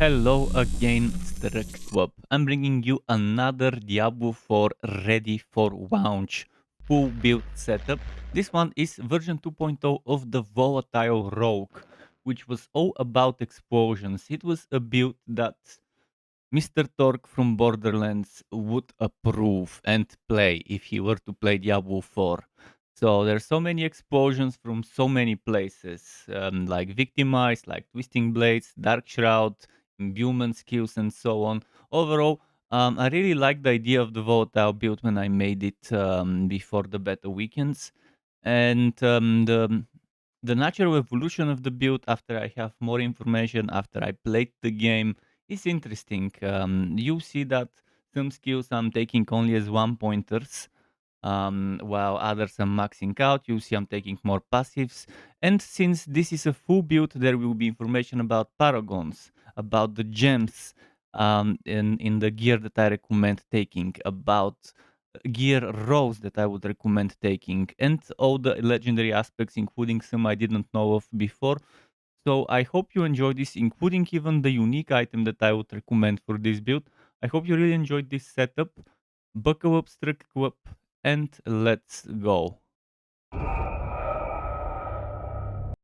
Hello again, Structweb. I'm bringing you another Diablo 4 ready for launch full build setup. This one is version 2.0 of the Volatile Rogue, which was all about explosions. It was a build that Mr. Torque from Borderlands would approve and play if he were to play Diablo 4. So there's so many explosions from so many places, like Victimize, like Twisting Blades, Dark Shroud, Imbuement skills, and so on. Overall, I really like the idea of the volatile build when I made it before the beta weekends, and the natural evolution of the build after I have more information after I played the game is interesting. You see that some skills I'm taking only as one pointers, while others I'm maxing out. You see I'm taking more passives. And since this is a full build, there will be information about paragons, about the gems in the gear that I recommend taking, about gear rows that I would recommend taking, and all the legendary aspects, including some I didn't know of before. So I hope you enjoyed this, including even the unique item that I would recommend for this build. I hope you really enjoyed this setup. Buckle up, Struck up, and let's go.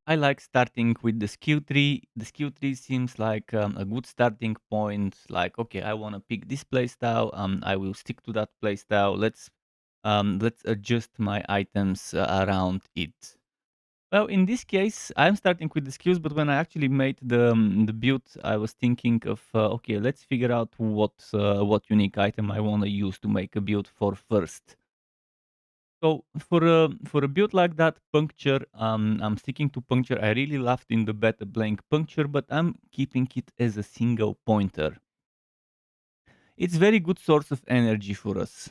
I like starting with the skill tree. The skill tree seems like a good starting point. Like, okay, I want to pick this playstyle. I will stick to that playstyle. Let's adjust my items around it. Well, in this case, I'm starting with the skills, but when I actually made the build, I was thinking of okay, let's figure out what unique item I want to use to make a build for first. So for a build like that, puncture, I'm sticking to puncture. I really loved in the beta blank puncture, but I'm keeping it as a single pointer. It's very good source of energy for us.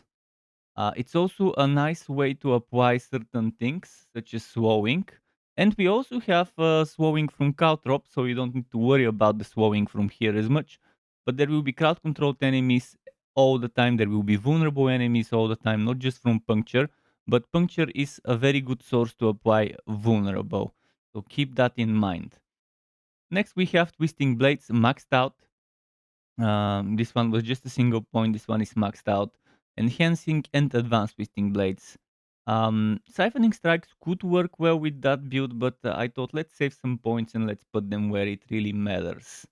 It's also a nice way to apply certain things, such as slowing. And we also have slowing from Caltrop, so you don't need to worry about the slowing from here as much. But there will be crowd controlled enemies all the time. There will be vulnerable enemies all the time, not just from puncture. But puncture is a very good source to apply vulnerable. So keep that in mind. Next, we have Twisting Blades maxed out. This one was just a single point. This one is maxed out. Enhancing and advanced twisting blades. Siphoning strikes could work well with that build, but I thought let's save some points and let's put them where it really matters.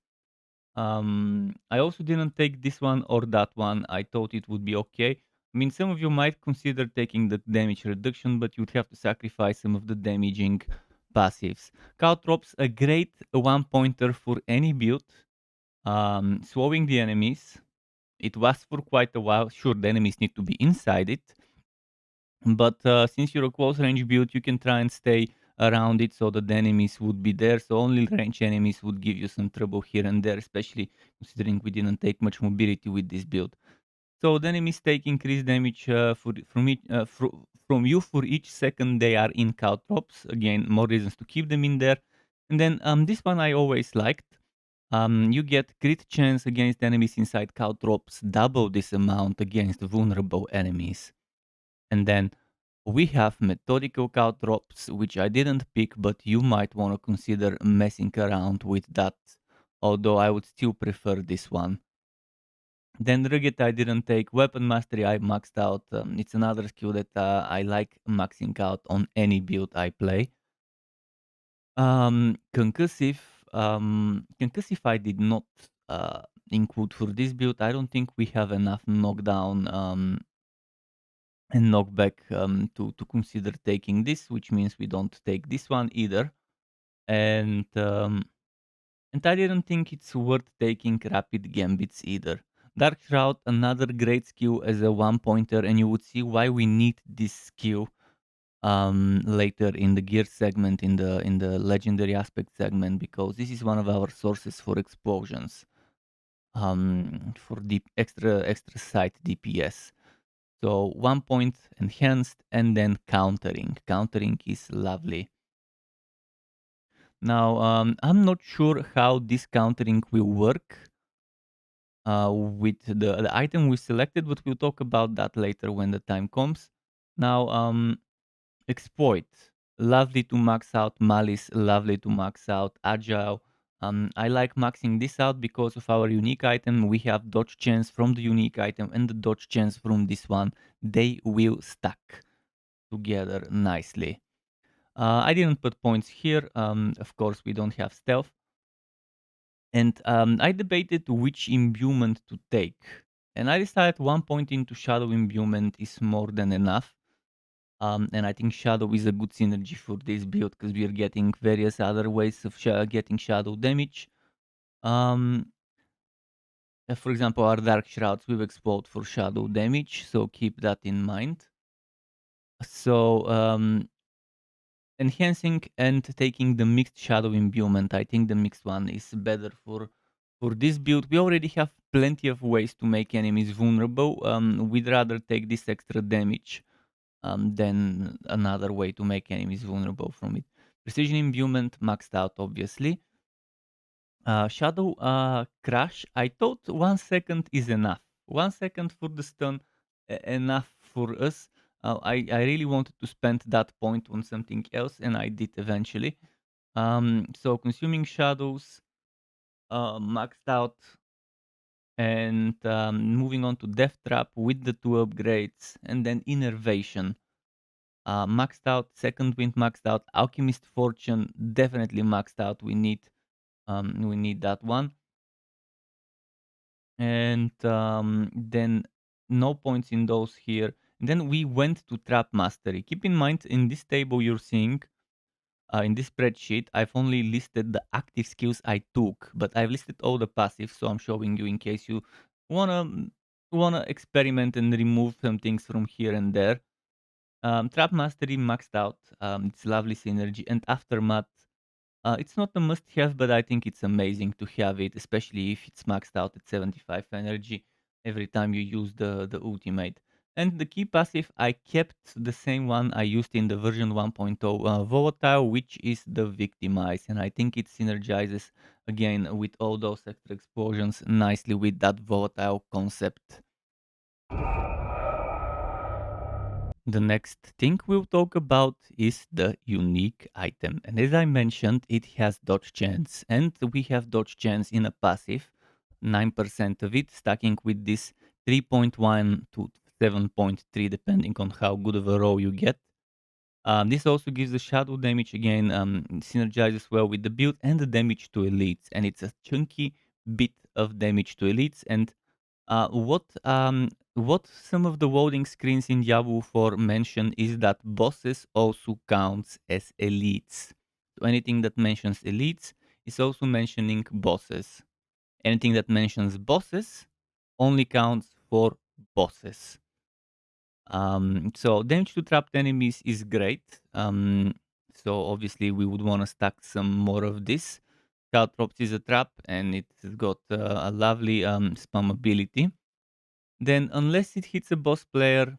I also didn't take this one or that one. I thought it would be okay. I mean, some of you might consider taking the damage reduction, but you'd have to sacrifice some of the damaging passives. Caltrops, a great one pointer for any build. Slowing the enemies. It was for quite a while. Sure, the enemies need to be inside it, but since you're a close range build, you can try and stay around it so that the enemies would be there. So only range enemies would give you some trouble here and there, especially considering we didn't take much mobility with this build. So the enemies take increased damage from you for each second they are in caltrops. Again, more reasons to keep them in there. And then this one I always liked. You get crit chance against enemies inside caltrops, double this amount against vulnerable enemies. And then we have methodical caltrops, which I didn't pick, but you might want to consider messing around with that, although I would still prefer this one. Then Rugged I didn't take. Weapon Mastery I maxed out. It's another skill that I like maxing out on any build I play. Concussive. Concussive I did not include for this build. I don't think we have enough knockdown and knockback to consider taking this, which means we don't take this one either. And and I didn't think it's worth taking rapid gambits either. Dark Shroud, another great skill as a one pointer, and you would see why we need this skill later in the gear segment, in the legendary aspect segment, because this is one of our sources for explosions, for deep extra sight DPS. So 1 point enhanced and then countering. Countering is lovely. Now, I'm not sure how this countering will work with the item we selected, but we'll talk about that later when the time comes. Now, exploit, lovely to max out. Malice, lovely to max out. Agile, I like maxing this out because of our unique item. We have dodge chance from the unique item and the dodge chance from this one. They will stack together nicely. I didn't put points here. Of course, we don't have stealth. And I debated which imbuement to take. And I decided 1 point into shadow imbuement is more than enough. And I think shadow is a good synergy for this build because we are getting various other ways of getting shadow damage. For example, our dark shrouds will explode for shadow damage, so keep that in mind. So enhancing and taking the mixed shadow imbuement, I think the mixed one is better for this build. We already have plenty of ways to make enemies vulnerable. We'd rather take this extra damage than another way to make enemies vulnerable from it. Precision imbuement maxed out, obviously. Shadow crash. I thought 1 second is enough. 1 second for the stun, enough for us. I really wanted to spend that point on something else, and I did eventually. So consuming shadows, maxed out, and moving on to Death Trap with the 2 upgrades, and then Innervation. Maxed out, Second Wind maxed out, Alchemist Fortune definitely maxed out. We need that one. And then no points in those here. And then we went to Trap Mastery. Keep in mind, in this table you're seeing, in this spreadsheet, I've only listed the active skills I took, but I've listed all the passives, so I'm showing you in case you wanna wanna experiment and remove some things from here and there. Trap Mastery maxed out. It's lovely synergy, and Aftermath. It's not a must-have, but I think it's amazing to have it, especially if it's maxed out at 75 energy every time you use the ultimate. And the key passive, I kept the same one I used in the version 1.0 Volatile, which is the Victimize. And I think it synergizes again with all those extra explosions nicely with that Volatile concept. The next thing we'll talk about is the unique item. And as I mentioned, it has dodge chance. And we have dodge chance in a passive, 9% of it, stacking with this 3.1 to 7.3, depending on how good of a roll you get. This also gives the shadow damage again, synergizes well with the build and the damage to elites. And it's a chunky bit of damage to elites. And what some of the loading screens in Diablo 4 mention is that bosses also counts as elites. So anything that mentions elites is also mentioning bosses. Anything that mentions bosses only counts for bosses. So damage to trapped enemies is great. So obviously we would want to stack some more of this. Caltrops is a trap and it's got a lovely spam ability. Then unless it hits a boss player,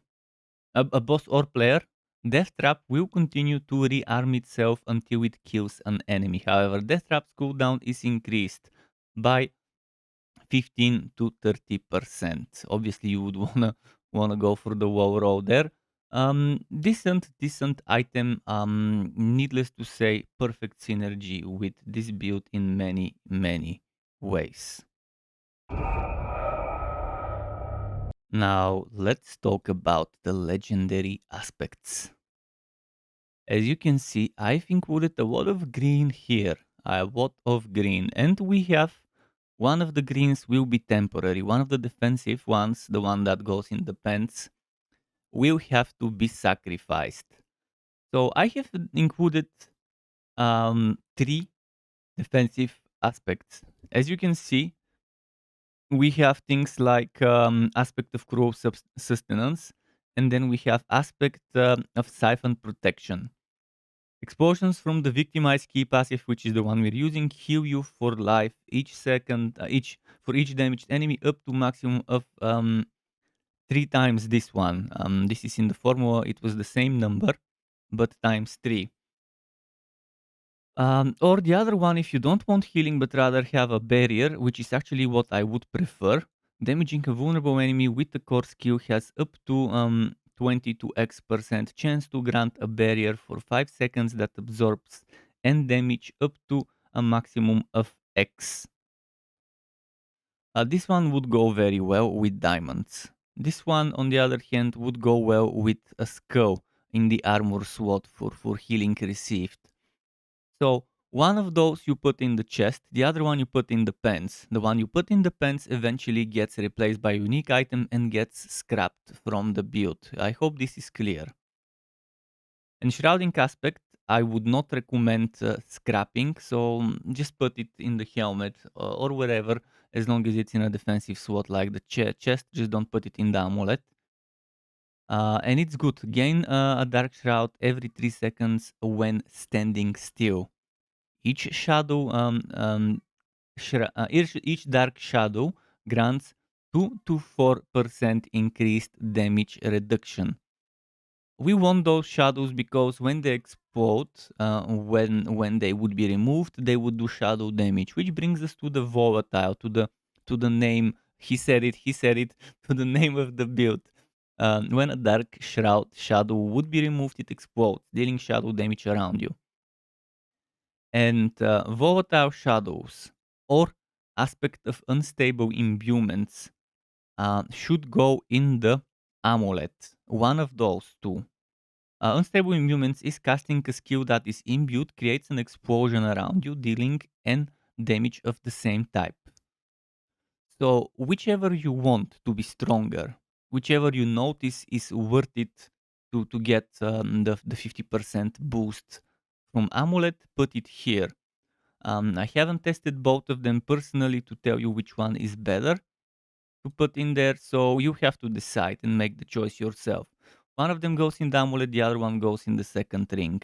a boss or player, Death Trap will continue to rearm itself until it kills an enemy. However, Death Trap's cooldown is increased by 15 to 30%. Obviously, you would wanna go for the low roll there. Decent item. Needless to say, perfect synergy with this build in many ways. Now, let's talk about the legendary aspects. As you can see, I've included a lot of green here, a lot of green, and we have one of the greens will be temporary. One of the defensive ones, the one that goes in the pants, will have to be sacrificed. So I have included three defensive aspects. As you can see, we have things like aspect of cruel sustenance, and then we have aspect of siphon protection. Explosions from the victimized key passive, which is the one we're using, heal you for life each second, for each damaged enemy up to maximum of 3 times this one. This is in the formula. It was the same number, but times 3. Or the other one, if you don't want healing but rather have a barrier, which is actually what I would prefer, damaging a vulnerable enemy with the core skill has up to 22x% chance to grant a barrier for 5 seconds that absorbs and damage up to a maximum of X. This one would go very well with diamonds. This one, on the other hand, would go well with a skull in the armor slot for healing received. So one of those you put in the chest, the other one you put in the pants. The one you put in the pants eventually gets replaced by a unique item and gets scrapped from the build. I hope this is clear. In shrouding aspect, I would not recommend scrapping, so just put it in the helmet or wherever, as long as it's in a defensive slot like the chest. Just don't put it in the amulet. And it's good. Gain a dark shroud every 3 seconds when standing still. Each shadow, each dark shadow grants 2 to 4% increased damage reduction. We want those shadows because when they explode, when they would be removed, they would do shadow damage, which brings us to the volatile, to the name. He said it, to the name of the build. When a dark shroud shadow would be removed, it explodes, dealing shadow damage around you. And volatile shadows or aspect of unstable imbuements should go in the amulet. One of those two. Unstable Imbuements is casting a skill that is imbued, creates an explosion around you, dealing and damage of the same type. So whichever you want to be stronger, whichever you notice is worth it to get the 50% boost from Amulet, put it here. I haven't tested both of them personally to tell you which one is better to put in there, so you have to decide and make the choice yourself. One of them goes in the amulet, the other one goes in the second ring.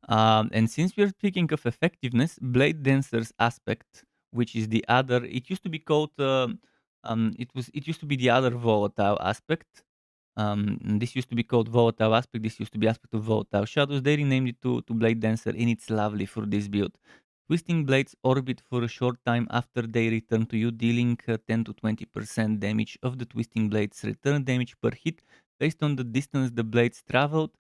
And since we're speaking of effectiveness, Blade Dancer's aspect, which is the other, it used to be called, it used to be the other volatile aspect. And this used to be called volatile aspect. This used to be aspect of volatile shadows. They renamed it to Blade Dancer, and it's lovely for this build. Twisting blades orbit for a short time after they return to you, dealing 10 to 20% damage of the twisting blades return damage per hit based on the distance the blades traveled.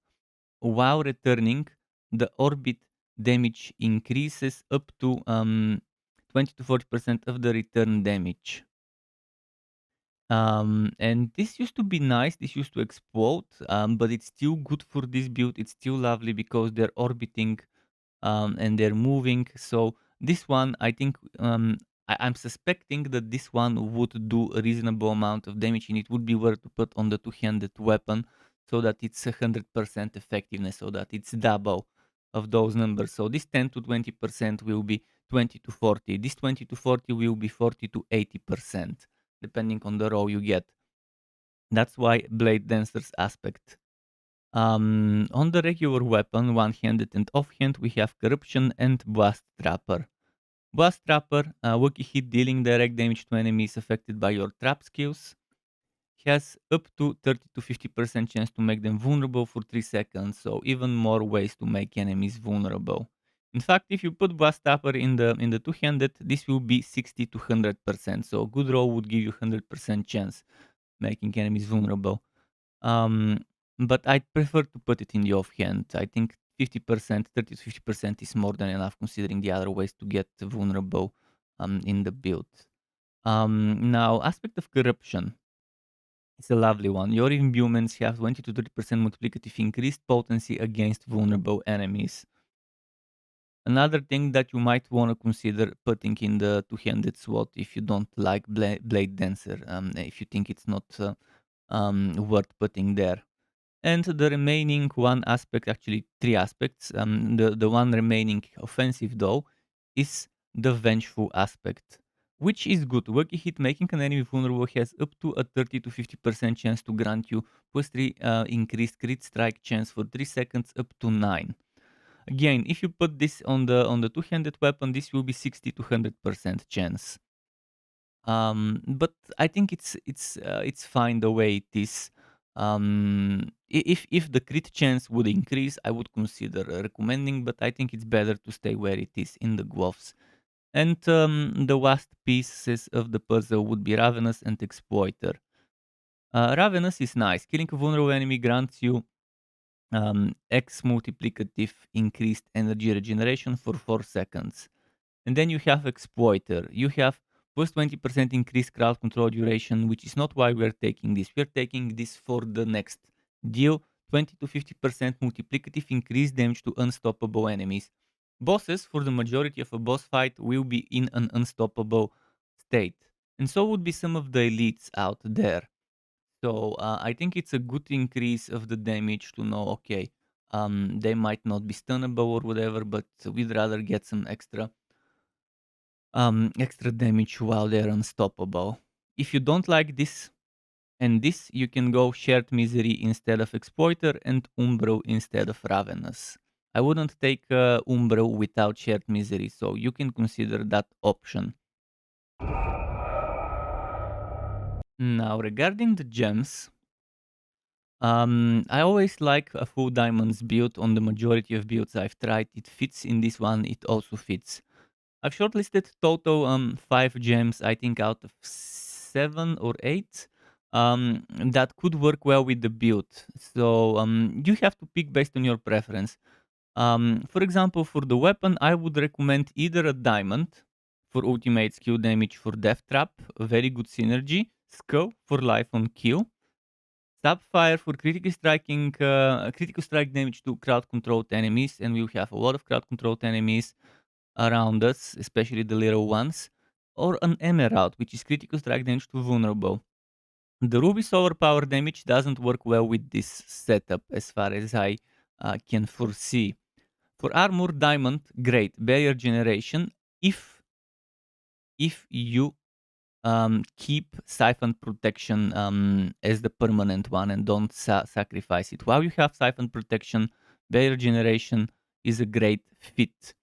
While returning, the orbit damage increases up to 20 to 40% of the return damage. And this used to be nice, this used to explode, but it's still good for this build. It's still lovely because they're orbiting and they're moving. So this one, I think, I'm suspecting that this one would do a reasonable amount of damage, and it would be worth to put on the two-handed weapon so that it's 100% effectiveness, so that it's double of those numbers. So this 10 to 20% will be 20 to 40. This 20 to 40 will be 40 to 80%, depending on the row you get. That's why Blade Dancer's aspect. On the regular weapon, one-handed and off-hand, we have Corruption and Blast Trapper. Blast Trapper, Wookie hit dealing direct damage to enemies affected by your trap skills. Has up to 30 to 50% chance to make them vulnerable for 3 seconds, so even more ways to make enemies vulnerable. In fact, if you put Blast Trapper in the two-handed, this will be 60 to 100%, so a good roll would give you 100% chance making enemies vulnerable. But I prefer to put it in the offhand. I think 50%, 30 to 50% is more than enough considering the other ways to get vulnerable in the build. Now, aspect of corruption. It's a lovely one. Your imbuements have 20 to 30% multiplicative increased potency against vulnerable enemies. Another thing that you might want to consider putting in the two-handed slot if you don't like Blade Dancer, if you think it's not worth putting there. And the remaining one aspect, actually three aspects, the one remaining offensive though, is the vengeful aspect, which is good. Worky hit making an enemy vulnerable has up to a 30 to 50% chance to grant you +3 increased crit strike chance for 3 seconds up to 9. Again, if you put this on the two-handed weapon, this will be 60 to 100% chance. But I think it's fine the way it is. If the crit chance would increase, I would consider recommending, but I think it's better to stay where it is in the gloves. And the last pieces of the puzzle would be Ravenous and Exploiter. Ravenous is nice. Killing a vulnerable enemy grants you X multiplicative increased energy regeneration for 4 seconds. And then you have Exploiter. You have plus 20% increased crowd control duration, which is not why we're taking this. We're taking this for the next deal. 20 to 50% multiplicative increased damage to unstoppable enemies. Bosses, for the majority of a boss fight, will be in an unstoppable state. And so would be some of the elites out there. So I think it's a good increase of the damage to know, okay, they might not be stunnable or whatever, but we'd rather get some extra damage while they're unstoppable. If you don't like this and this, you can go Shared Misery instead of Exploiter and Umbro instead of Ravenous. I wouldn't take Umbro without Shared Misery, so you can consider that option. Now, regarding the gems, I always like a full diamonds build on the majority of builds I've tried. It fits in this one, it also fits. I've shortlisted total 5 gems, I think out of 7 or 8 that could work well with the build. So you have to pick based on your preference. For example, for the weapon, I would recommend either a diamond for ultimate skill damage for Death Trap, a very good synergy, Skull for life on kill, Sapphire for critical strike damage to crowd controlled enemies, and we have a lot of crowd controlled enemies around us, especially the little ones, or an Emerald, which is critical strike damage to vulnerable. The Ruby's overpower damage doesn't work well with this setup, as far as I can foresee. For Armor Diamond, great barrier generation if you keep Siphon Protection as the permanent one and don't sacrifice it. While you have Siphon Protection, barrier generation is a great fit.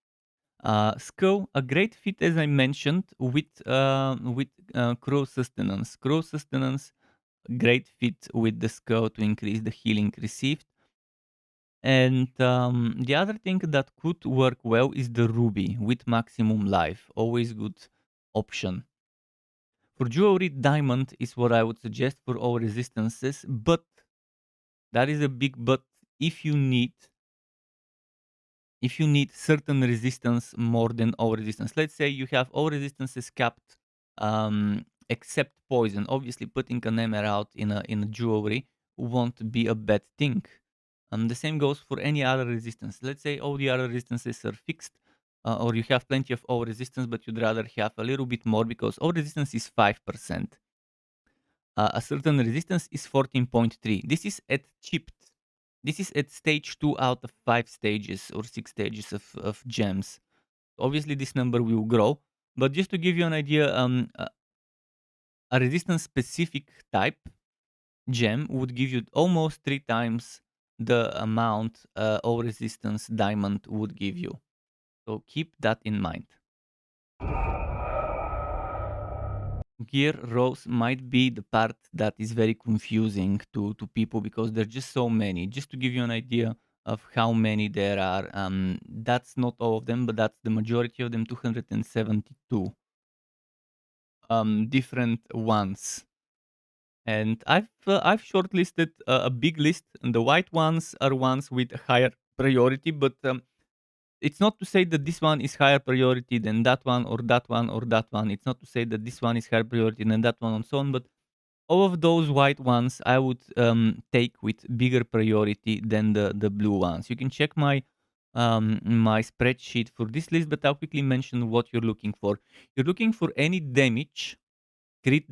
Skull, a great fit as I mentioned with Crow Sustenance. Crow Sustenance, great fit with the Skull to increase the healing received. And the other thing that could work well is the Ruby with maximum life. Always good option. For jewelry, diamond is what I would suggest for all resistances, but that is a big but if you need certain resistance more than all resistance. Let's say you have all resistances capped except poison. Obviously, putting an emerald in a jewelry won't be a bad thing. The same goes for any other resistance. Let's say all the other resistances are fixed, or you have plenty of all resistance, but you'd rather have a little bit more because all resistance is 5%. A certain resistance is 14.3. This is at chipped. This is at stage 2 out of 5 stages or 6 stages of gems. Obviously, this number will grow, but just to give you an idea, a resistance specific type gem would give you almost 3 times the amount all resistance diamond would give you. So keep that in mind. Gear rows might be the part that is very confusing to people because there's just so many. Just to give you an idea of how many there are, that's not all of them, but that's the majority of them, 272 different ones. And I've shortlisted a big list, and the white ones are ones with a higher priority, but it's not to say that this one is higher priority than that one or that one or that one. It's not to say that this one is higher priority than that one and so on. But all of those white ones I would take with bigger priority than the blue ones. You can check my spreadsheet for this list, but I'll quickly mention what you're looking for. You're looking for any damage, crit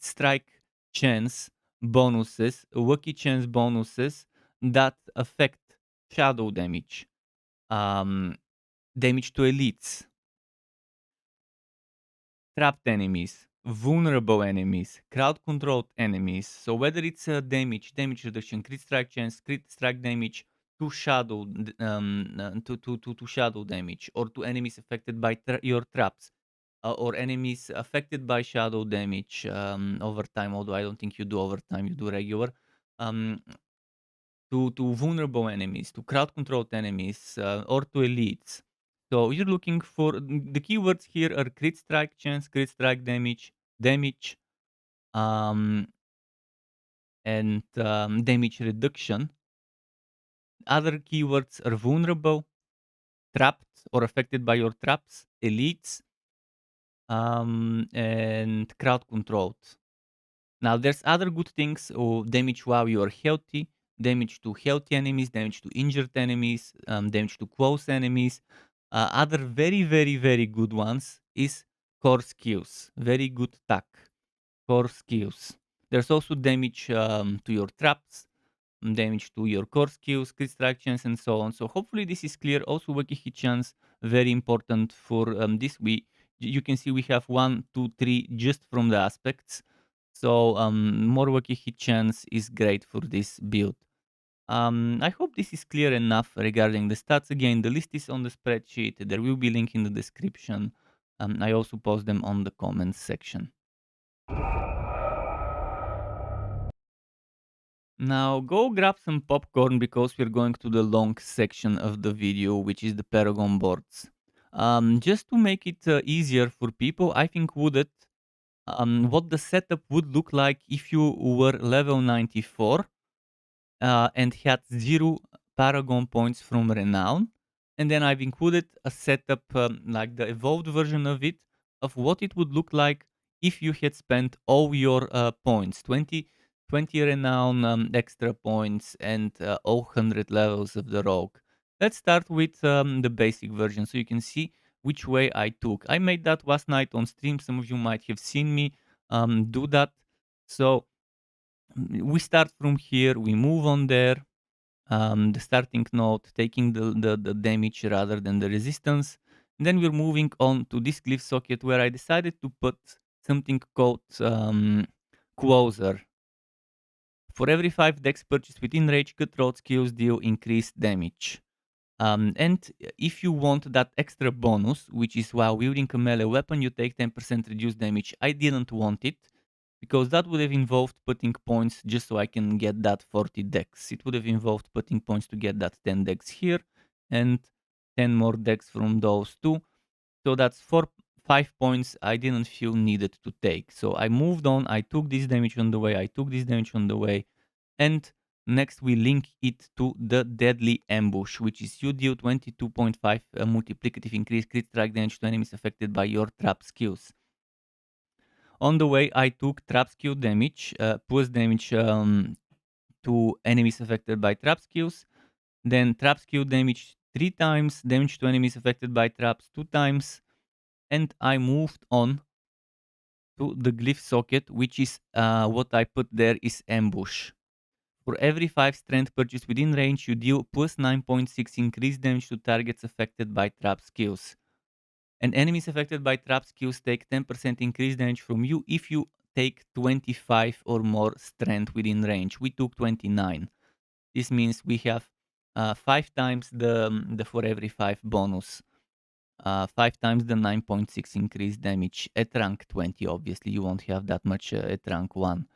strike chance bonuses, lucky chance bonuses that affect shadow damage, damage to elites, trapped enemies, vulnerable enemies, crowd controlled enemies. So whether it's a damage reduction, crit strike chance, crit strike damage to shadow, to shadow damage, or to enemies affected by your traps, or enemies affected by shadow damage over time. Although I don't think you do overtime, you do regular. Um, to vulnerable enemies, to crowd controlled enemies, or to elites. So you're looking for the keywords here are crit strike chance, crit strike damage, um, and damage reduction. Other keywords are vulnerable, trapped or affected by your traps, elites, and crowd controlled. Now there's other good things or damage while you are healthy, damage to healthy enemies, damage to injured enemies, damage to close enemies. Other very good ones is core skills. Very good attack. Core skills. There's also damage to your traps, damage to your core skills, crit strike chance, and so on. So hopefully this is clear. Also wacky hit chance, very important for this. You can see we have 1, 2, 3 just from the aspects. So more wacky hit chance is great for this build. I hope this is clear enough regarding the stats. Again, the list is on the spreadsheet. There will be link in the description. I also post them on the comments section. Now go grab some popcorn because we're going to the long section of the video, which is the Paragon boards. Just to make it easier for people, I think what the setup would look like if you were level 94 and had 0 Paragon points from Renown. And then I've included a setup like the evolved version of it, of what it would look like if you had spent all your points, 20 Renown extra points and all 100 levels of the Rogue. Let's start with the basic version so you can see which way I took. I made that last night on stream. Some of you might have seen me do that. So we start from here, we move on there, the starting node, taking the damage rather than the resistance. And then we're moving on to this glyph socket where I decided to put something called closer. For every 5 dex purchased within range, cutthroat skills deal increased damage. And if you want that extra bonus, which is while wielding a melee weapon, you take 10% reduced damage. I didn't want it because that would have involved putting points just so I can get that 40 dex. It would have involved putting points to get that 10 dex here and 10 more dex from those two. So that's 5 points I didn't feel needed to take. So I moved on. I took this damage on the way. I took this damage on the way. And next we link it to the Deadly Ambush, which is you deal 22.5 multiplicative increase crit strike damage to enemies affected by your trap skills. On the way, I took trap skill damage, plus damage to enemies affected by trap skills. Then trap skill damage 3 times, damage to enemies affected by traps 2 times. And I moved on to the glyph socket, which is what I put there is ambush. For every 5 strength purchased within range, you deal plus 9.6 increased damage to targets affected by trap skills. And enemies affected by trap skills take 10% increased damage from you if you take 25 or more strength within range. We took 29. This means we have 5 times the for every 5 bonus. 5 times the 9.6 increased damage at rank 20. Obviously, you won't have that much at rank 1.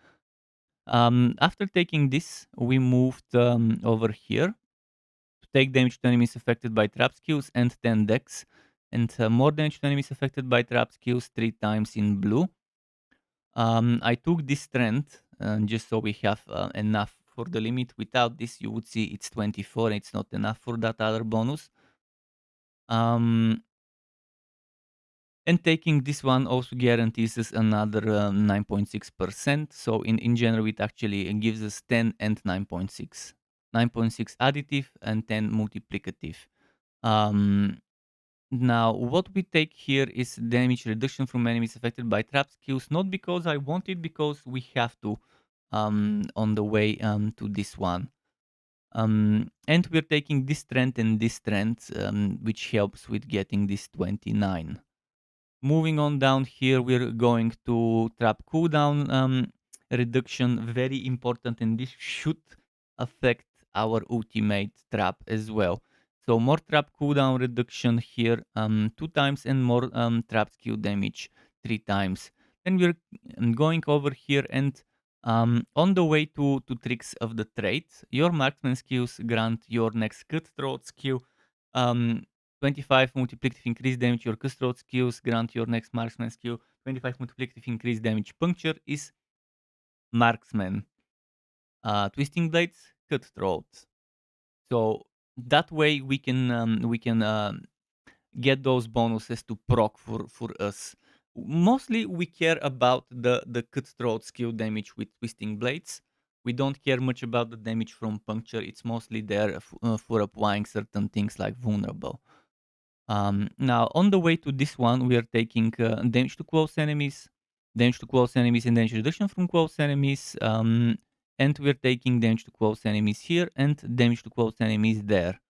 After taking this, we moved over here to take damage to enemies affected by trap skills and 10 dex, and more damage to enemies affected by trap skills 3 times in blue. I took this strength just so we have enough for the limit. Without this, you would see it's 24 and it's not enough for that other bonus. And taking this one also guarantees us another 9.6%. So in general, it actually gives us 10 and 9.6. 9.6 additive and 10 multiplicative. Now, what we take here is damage reduction from enemies affected by trap skills, not because I want it, because we have to on the way to this one. And we're taking this strength and this strength, which helps with getting this 29. Moving on down here, we're going to trap cooldown reduction, very important, and this should affect our ultimate trap as well. So more trap cooldown reduction here 2 times and more trap skill damage 3 times. Then we're going over here and on the way to tricks of the trade, your marksman skills grant your next cutthroat skill 25 multiplicative increase damage. Your cutthroat skills grant your next marksman skill 25 multiplicative increase damage. Puncture is marksman. Twisting blades, cutthroat. So that way we can get those bonuses to proc for us. Mostly we care about the cutthroat skill damage with twisting blades. We don't care much about the damage from puncture. It's mostly there for applying certain things like vulnerable. Now, on the way to this one, we are taking damage to close enemies, and damage reduction from close enemies. And we're taking damage to close enemies here and damage to close enemies there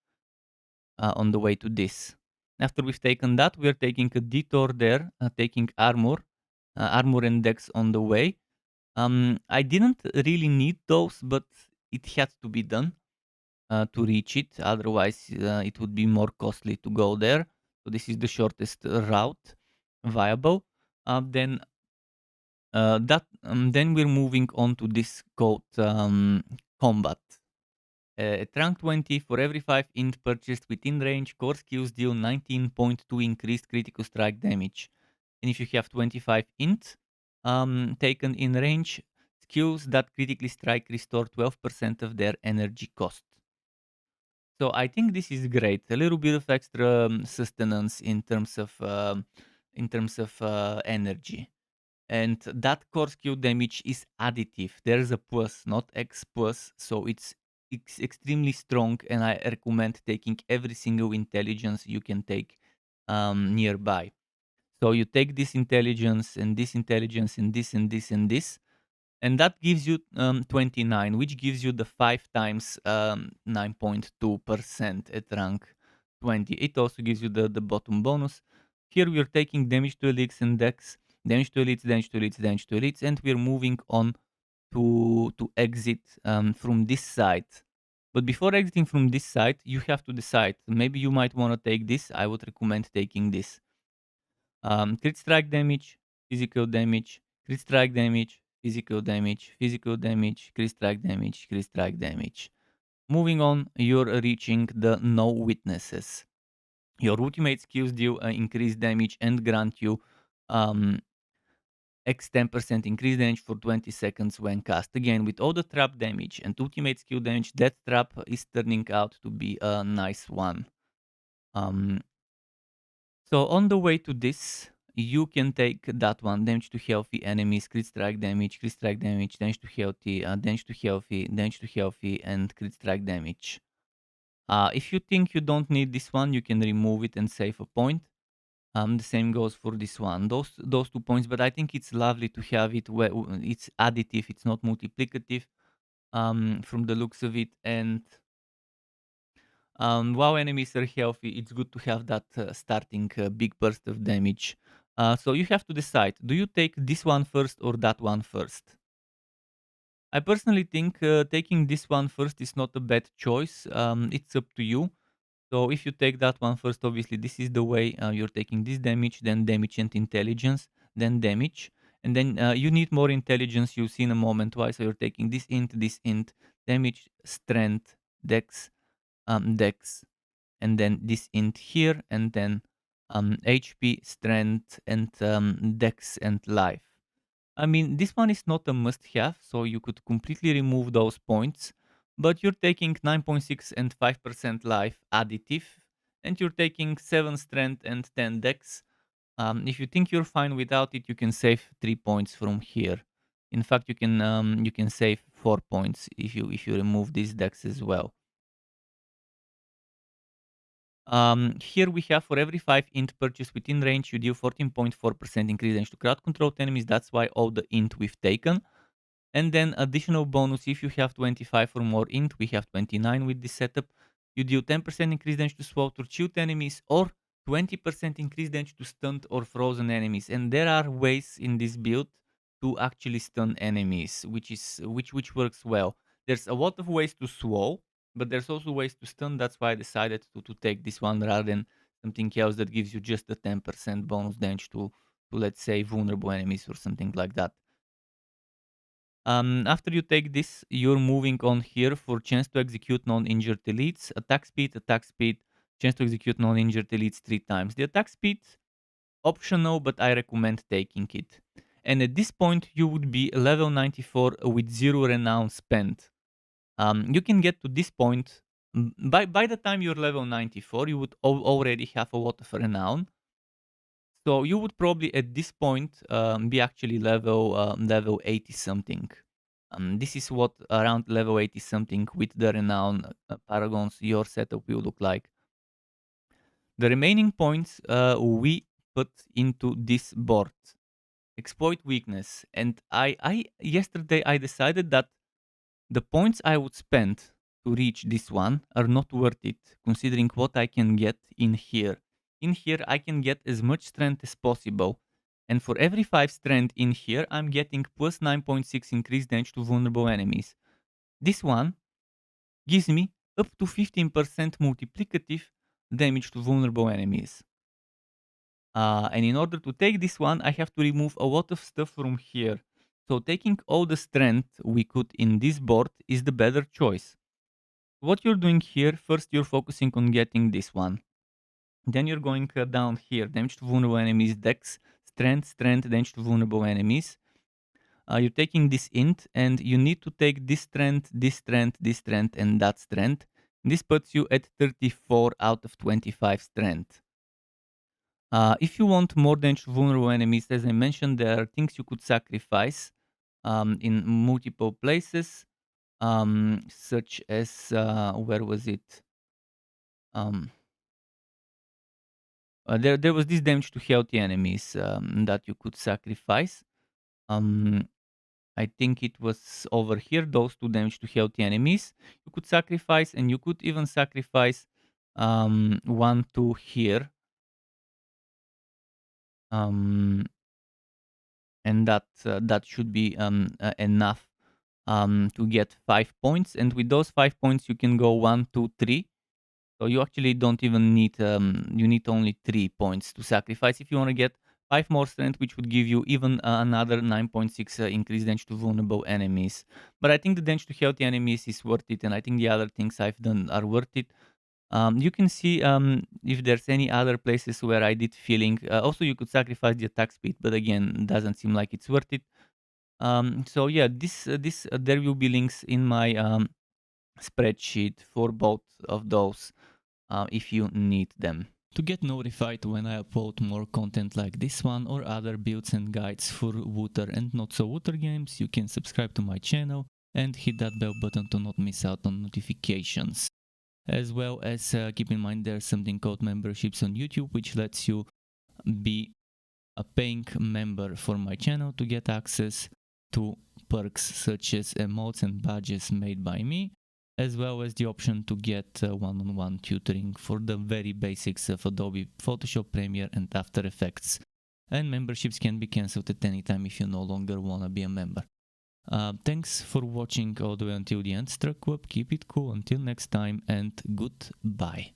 on the way to this. After we've taken that, we're taking a detour there, taking armor and dex on the way. I didn't really need those, but it had to be done to reach it. Otherwise, it would be more costly to go there. So this is the shortest route viable. Then we're moving on to this called combat. At rank 20, for every 5 int purchased within range, core skills deal 19.2 increased critical strike damage. And if you have 25 int taken in range, skills that critically strike restore 12% of their energy cost. So I think this is great. A little bit of extra sustenance in terms of energy, and that core skill damage is additive. There's a plus, not X plus, so it's extremely strong. And I recommend taking every single intelligence you can take nearby. So you take this intelligence and this intelligence and this and this and this, and that gives you 29, which gives you the 5 times 9.2% at rank 20. It also gives you the bottom bonus. Here we are taking damage to elites and dex, damage to elites, damage to elites, damage to elites, and we're moving on to exit from this side. But before exiting from this side, you have to decide. Maybe you might want to take this. I would recommend taking this. Crit strike damage, physical damage, crit strike damage, physical damage, crit strike damage, crit strike damage. Moving on, you're reaching the no witnesses. Your ultimate skills deal increased damage and grant you X 10% increased damage for 20 seconds when cast. Again, with all the trap damage and ultimate skill damage, that trap is turning out to be a nice one. So on the way to this, you can take that one, damage to healthy enemies, crit strike damage, damage to healthy, damage to healthy, and crit strike damage. If you think you don't need this one, you can remove it and save a point. The same goes for this one. Those 2 points, but I think it's lovely to have it where it's additive, it's not multiplicative from the looks of it. And while enemies are healthy, it's good to have that starting big burst of damage. So you have to decide, do you take this one first or that one first? I personally think taking this one first is not a bad choice. It's up to you. So if you take that one first, obviously this is the way you're taking this damage, then damage and intelligence, then damage. And then you need more intelligence, you'll see in a moment why. So you're taking this int, damage, strength, dex, and then this int here, and then HP, strength, and dex and life. I mean, this one is not a must-have, so you could completely remove those points, but you're taking 9.6 and 5% life additive, and you're taking 7 strength and 10 dex. If you think you're fine without it, you can save 3 points from here. In fact, you can save 4 points if you remove this dex as well. Here we have for every 5 int purchase within range, you deal 14.4% increase range to crowd controlled enemies. That's why all the int we've taken. And then additional bonus, if you have 25 or more int, we have 29 with this setup, you deal 10% increased damage to sword or shield enemies, or 20% increased damage to stunned or frozen enemies. And there are ways in this build to actually stun enemies, which works well. There's a lot of ways to slow, but there's also ways to stun. That's why I decided to take this one rather than something else that gives you just a 10% bonus damage to let's say vulnerable enemies or something like that. After you take this, you're moving on here for chance to execute non-injured elites, attack speed, chance to execute non-injured elites 3 times. The attack speed, optional, but I recommend taking it. And at this point, you would be level 94 with 0 renown spent. You can get to this point By the time you're level 94, you would already have a lot of renown. So you would probably at this point be actually level 80 something. This is what around level 80 something with the renown paragons your setup will look like. The remaining points we put into this board. Exploit weakness. And I yesterday I decided that the points I would spend to reach this one are not worth it, considering what I can get in here. In here, I can get as much strength as possible. And for every 5 strength in here, I'm getting plus 9.6 increased damage to vulnerable enemies. This one gives me up to 15% multiplicative damage to vulnerable enemies. And in order to take this one, I have to remove a lot of stuff from here. So taking all the strength we could in this board is the better choice. What you're doing here, first you're focusing on getting this one. Then you're going down here, damage to vulnerable enemies, dex, strength, damage to vulnerable enemies. You're taking this int and you need to take this strength, and that strength. This puts you at 34 out of 25 strength. If you want more damage to vulnerable enemies, as I mentioned, there are things you could sacrifice in multiple places, such as, where was it? There was this damage to healthy enemies that you could sacrifice. Um, I think it was over here, those two damage to healthy enemies. You could sacrifice, and you could even sacrifice 1, 2 here. Um, and that should be enough to get 5 points. And with those 5 points, you can go 1, 2, 3. So you actually don't even need, you need only 3 points to sacrifice if you want to get 5 more strength, which would give you even another 9.6 increased damage to vulnerable enemies. But I think the damage to healthy enemies is worth it, and I think the other things I've done are worth it. You can see if there's any other places where I did feeling. Also, you could sacrifice the attack speed, but again, doesn't seem like it's worth it. So yeah, this there will be links in my spreadsheet for both of those if you need them. To get notified when I upload more content like this one or other builds and guides for Wooter and not so Wooter games, you can subscribe to my channel and hit that bell button to not miss out on notifications. As well as keep in mind there's something called memberships on YouTube, which lets you be a paying member for my channel to get access to perks such as emotes and badges made by me, as well as the option to get one-on-one tutoring for the very basics of Adobe Photoshop, Premiere and After Effects. And memberships can be cancelled at any time if you no longer want to be a member. Thanks for watching all the way until the end, Struck Web. Keep it cool until next time, and goodbye.